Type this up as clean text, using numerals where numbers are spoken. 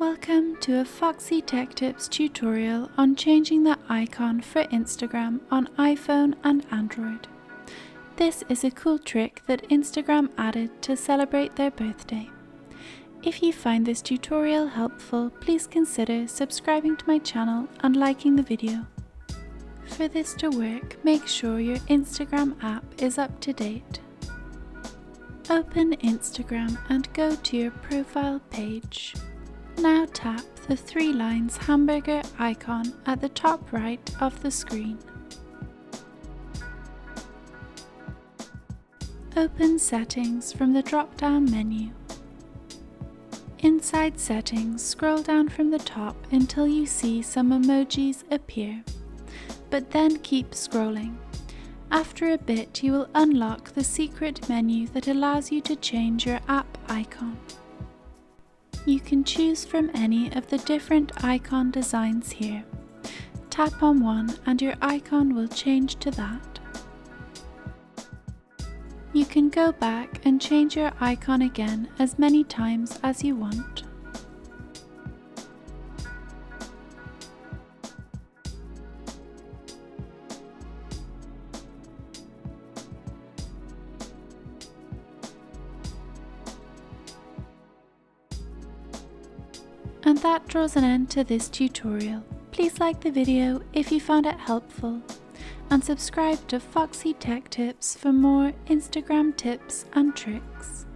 Welcome to a Foxy Tech Tips tutorial on changing the icon for Instagram on iPhone and Android. This is a cool trick that Instagram added to celebrate their birthday. If you find this tutorial helpful, please consider subscribing to my channel and liking the video. For this to work, make sure your Instagram app is up to date. Open Instagram and go to your profile page. Now tap the 3 lines hamburger icon at the top right of the screen. Open Settings from the drop-down menu. Inside Settings, scroll down from the top until you see some emojis appear, but then keep scrolling. After a bit, you will unlock the secret menu that allows you to change your app icon. You can choose from any of the different icon designs here. Tap on one and your icon will change to that. You can go back and change your icon again as many times as you want. And that draws an end to this tutorial. Please like the video if you found it helpful, and subscribe to Foxy Tech Tips for more Instagram tips and tricks.